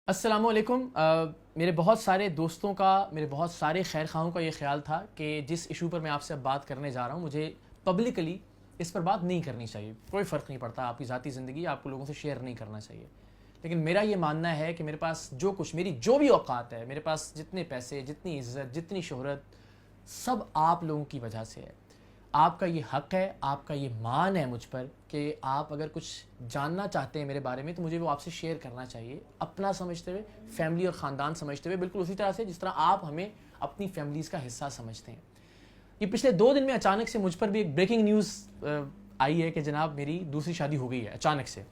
السلام علیکم۔ میرے بہت سارے دوستوں کا، میرے بہت سارے خیر خواہوں کا یہ خیال تھا کہ جس ایشو پر میں آپ سے اب بات کرنے جا رہا ہوں مجھے پبلکلی اس پر بات نہیں کرنی چاہیے۔ کوئی فرق نہیں پڑتا، آپ کی ذاتی زندگی آپ کو لوگوں سے شیئر نہیں کرنا چاہیے، لیکن میرا یہ ماننا ہے کہ میرے پاس جو کچھ، میری جو بھی اوقات ہے، میرے پاس جتنے پیسے، جتنی عزت، جتنی شہرت، سب آپ لوگوں کی وجہ سے ہے۔ آپ کا یہ حق ہے، آپ کا یہ مان ہے مجھ پر کہ آپ اگر کچھ جاننا چاہتے ہیں میرے بارے میں تو مجھے وہ آپ سے شیئر کرنا چاہیے، اپنا سمجھتے ہوئے، فیملی اور خاندان سمجھتے ہوئے، بالکل اسی طرح سے جس طرح آپ ہمیں اپنی فیملیز کا حصہ سمجھتے ہیں۔ یہ پچھلے 2 دن میں اچانک سے مجھ پر بھی ایک بریکنگ نیوز آئی ہے کہ جناب میری دوسری شادی ہو گئی ہے اچانک سے۔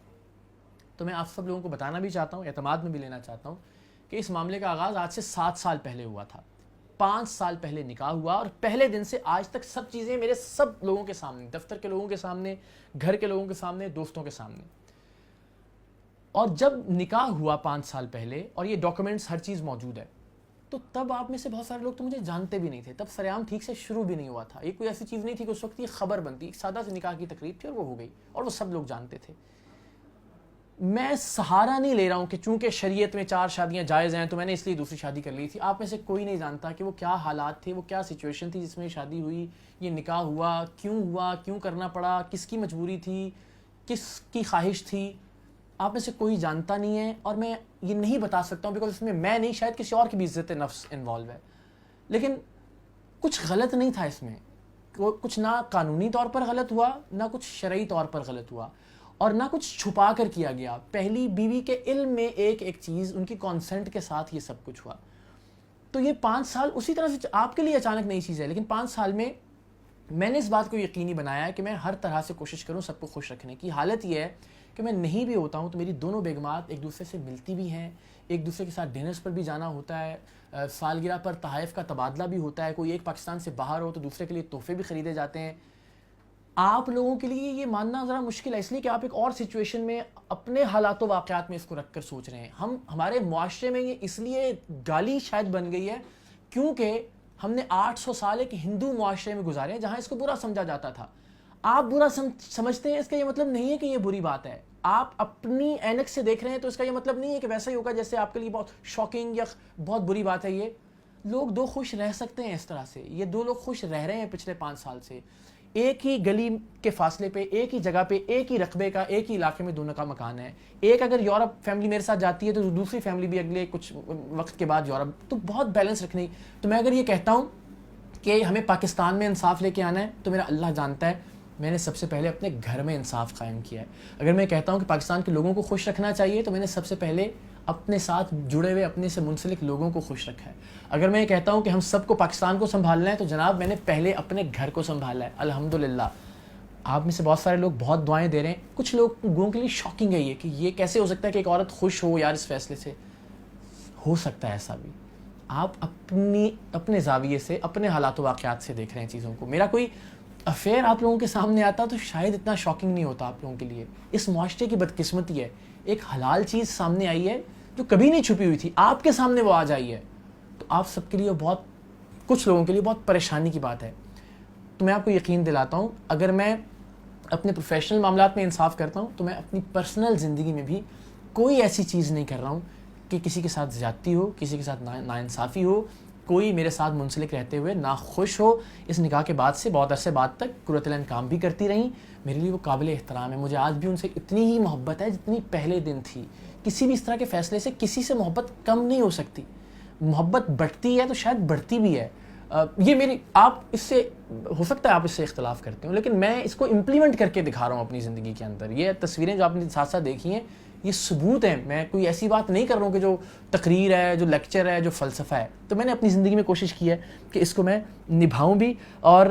تو میں آپ سب لوگوں کو بتانا بھی چاہتا ہوں، اعتماد میں بھی لینا چاہتا ہوں کہ اس معاملے کا آغاز آج سے 7 سال پہلے ہوا تھا۔ 5 سال پہلے نکاح ہوا اور پہلے دن سے آج تک سب چیزیں میرے سب لوگوں کے سامنے، دفتر کے لوگوں کے سامنے، گھر کے لوگوں کے سامنے، دوستوں کے سامنے۔ اور جب نکاح ہوا 5 سال پہلے اور یہ ڈاکومنٹس ہر چیز موجود ہے، تو تب آپ میں سے بہت سارے لوگ تو مجھے جانتے بھی نہیں تھے، تب سر عام ٹھیک سے شروع بھی نہیں ہوا تھا۔ یہ کوئی ایسی چیز نہیں تھی کہ اس وقت یہ خبر بنتی، ایک سادہ سے نکاح کی تقریب تھی اور وہ ہو گئی اور وہ سب لوگ جانتے تھے۔ میں سہارا نہیں لے رہا ہوں کہ چونکہ شریعت میں 4 شادیاں جائز ہیں تو میں نے اس لیے دوسری شادی کر لی تھی۔ آپ میں سے کوئی نہیں جانتا کہ وہ کیا حالات تھے، وہ کیا سچویشن تھی جس میں شادی ہوئی، یہ نکاح ہوا، کیوں کرنا پڑا، کس کی مجبوری تھی، کس کی خواہش تھی۔ آپ میں سے کوئی جانتا نہیں ہے اور میں یہ نہیں بتا سکتا ہوں بیکاز اس میں نہیں، شاید کسی اور کی بھی عزت نفس انوالو ہے۔ لیکن کچھ غلط نہیں تھا اس میں، کچھ نہ قانونی طور پر غلط ہوا، نہ کچھ شرعی طور پر غلط ہوا، اور نہ کچھ چھپا کر کیا گیا۔ پہلی بیوی کے علم میں ایک چیز، ان کی کانسنٹ کے ساتھ یہ سب کچھ ہوا۔ تو یہ 5 سال اسی طرح سے آپ کے لیے اچانک نئی چیز ہے، لیکن 5 سال میں نے اس بات کو یقینی بنایا ہے کہ میں ہر طرح سے کوشش کروں سب کو خوش رکھنے کی۔ حالت یہ ہے کہ میں نہیں بھی ہوتا ہوں تو میری دونوں بیگمات ایک دوسرے سے ملتی بھی ہیں، ایک دوسرے کے ساتھ ڈنرز پر بھی جانا ہوتا ہے، سالگرہ پر تحائف کا تبادلہ بھی ہوتا ہے، کوئی ایک پاکستان سے باہر ہو تو دوسرے کے لیے تحفے بھی خریدے جاتے ہیں۔ آپ لوگوں کے لیے یہ ماننا ذرا مشکل ہے، اس لیے کہ آپ ایک اور سچویشن میں اپنے حالات و واقعات میں اس کو رکھ کر سوچ رہے ہیں۔ ہمارے معاشرے میں یہ اس لیے گالی شاید بن گئی ہے کیونکہ ہم نے 800 سال ایک ہندو معاشرے میں گزارے ہیں جہاں اس کو برا سمجھا جاتا تھا۔ آپ برا سمجھتے ہیں، اس کا یہ مطلب نہیں ہے کہ یہ بری بات ہے۔ آپ اپنی اینک سے دیکھ رہے ہیں تو اس کا یہ مطلب نہیں ہے کہ ویسا ہی ہوگا جیسے آپ کے لیے بہت شاکنگ یا بہت بری بات ہے۔ یہ لوگ 2 خوش رہ سکتے ہیں اس طرح سے، یہ 2 لوگ خوش رہ رہے ہیں پچھلے 5 سال سے، ایک ہی گلی کے فاصلے پہ، ایک ہی جگہ پہ، ایک ہی رقبے کا، ایک ہی علاقے میں دونوں کا مکان ہے۔ ایک اگر یورپ فیملی میرے ساتھ جاتی ہے تو دوسری فیملی بھی اگلے کچھ وقت کے بعد یورپ، تو بہت بیلنس رکھنے۔ تو میں اگر یہ کہتا ہوں کہ ہمیں پاکستان میں انصاف لے کے آنا ہے تو میرا اللہ جانتا ہے میں نے سب سے پہلے اپنے گھر میں انصاف قائم کیا ہے۔ اگر میں کہتا ہوں کہ پاکستان کے لوگوں کو خوش رکھنا چاہیے تو میں نے سب سے پہلے اپنے ساتھ جڑے ہوئے، اپنے سے منسلک لوگوں کو خوش رکھا ہے۔ اگر میں یہ کہتا ہوں کہ ہم سب کو پاکستان کو سنبھالنا ہے تو جناب میں نے پہلے اپنے گھر کو سنبھالا ہے، الحمدللہ۔ آپ میں سے بہت سارے لوگ بہت دعائیں دے رہے ہیں، کچھ لوگوں کے لیے شاکنگ ہے یہ کہ یہ کیسے ہو سکتا ہے کہ ایک عورت خوش ہو یار اس فیصلے سے۔ ہو سکتا ہے ایسا بھی، آپ اپنے زاویے سے، اپنے حالات و واقعات سے دیکھ رہے ہیں چیزوں کو۔ میرا کوئی افیئر آپ لوگوں کے سامنے آتا تو شاید اتنا شاکنگ نہیں ہوتا آپ لوگوں کے لیے۔ اس معاشرے کی بدقسمتی ہے، ایک حلال چیز سامنے آئی ہے جو کبھی نہیں چھپی ہوئی تھی، آپ کے سامنے وہ آ جائی ہے، تو آپ سب کے لیے بہت، کچھ لوگوں کے لیے بہت پریشانی کی بات ہے۔ تو میں آپ کو یقین دلاتا ہوں اگر میں اپنے پروفیشنل معاملات میں انصاف کرتا ہوں تو میں اپنی پرسنل زندگی میں بھی کوئی ایسی چیز نہیں کر رہا ہوں کہ کسی کے ساتھ زیادتی ہو، کسی کے ساتھ ناانصافی ہو، کوئی میرے ساتھ منسلک رہتے ہوئے ناخوش ہو۔ اس نکاح کے بعد سے بہت عرصے بعد تک قرۃ العین کام بھی کرتی رہیں، میرے لیے وہ قابل احترام ہے۔ مجھے آج بھی ان سے اتنی ہی محبت ہے جتنی پہلے دن تھی۔ کسی بھی اس طرح کے فیصلے سے کسی سے محبت کم نہیں ہو سکتی، محبت بڑھتی ہے تو شاید بڑھتی بھی ہے۔ یہ میری، آپ اس سے ہو سکتا ہے آپ اس سے اختلاف کرتے ہوں، لیکن میں اس کو امپلیمنٹ کر کے دکھا رہا ہوں اپنی زندگی کے اندر۔ یہ تصویریں جو آپ نے ساتھ ساتھ دیکھی ہیں یہ ثبوت ہیں، میں کوئی ایسی بات نہیں کر رہا ہوں کہ جو تقریر ہے، جو لیکچر ہے، جو فلسفہ ہے۔ تو میں نے اپنی زندگی میں کوشش کی ہے کہ اس کو میں نبھاؤں بھی اور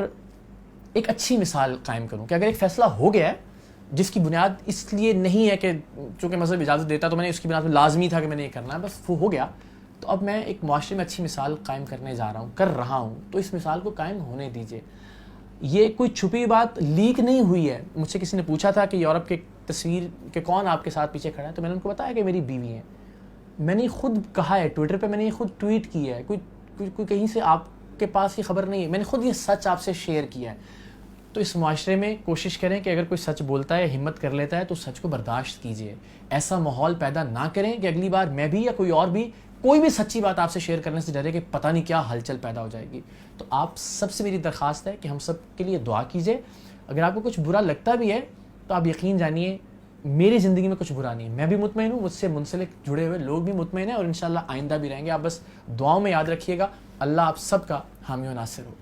ایک اچھی مثال قائم کروں کہ اگر ایک فیصلہ ہو گیا ہے جس کی بنیاد اس لیے نہیں ہے کہ چونکہ مذہب اجازت دیتا تو میں نے اس کی بنیاد پر لازمی تھا کہ میں نے یہ کرنا ہے، بس وہ ہو گیا، تو اب میں ایک معاشرے میں اچھی مثال قائم کرنے جا رہا ہوں، کر رہا ہوں، تو اس مثال کو قائم ہونے دیجیے۔ یہ کوئی چھپی بات لیک نہیں ہوئی ہے۔ مجھ سے کسی نے پوچھا تھا کہ یورپ کے تصویر کہ کون آپ کے ساتھ پیچھے کھڑا ہے، تو میں نے ان کو بتایا کہ میری بیوی ہے۔ میں نے خود کہا ہے ٹویٹر پہ، میں نے یہ خود ٹویٹ کی ہے، کوئی کہیں سے آپ کے پاس یہ خبر نہیں ہے، میں نے خود یہ سچ آپ سے شیئر کیا ہے۔ تو اس معاشرے میں کوشش کریں کہ اگر کوئی سچ بولتا ہے، ہمت کر لیتا ہے تو سچ کو برداشت کیجیے. ایسا ماحول پیدا نہ کریں کہ اگلی بار میں بھی یا کوئی اور بھی کوئی بھی سچی بات آپ سے شیئر کرنے سے ڈرے کہ پتہ نہیں کیا ہلچل پیدا ہو جائے گی. تو آپ سب سے میری درخواست ہے کہ ہم سب کے لیے دعا کیجیے. اگر آپ کو کچھ برا لگتا بھی ہے تو آپ یقین جانیے میری زندگی میں کچھ برا نہیں ہے. میں بھی مطمئن ہوں، مجھ سے منسلک جڑے ہوئے لوگ بھی مطمئن ہیں، اور انشاءاللہ آئندہ بھی رہیں گے. آپ بس دعاؤں میں یاد رکھیے گا. اللہ آپ سب کا حامی و ناصر ہو.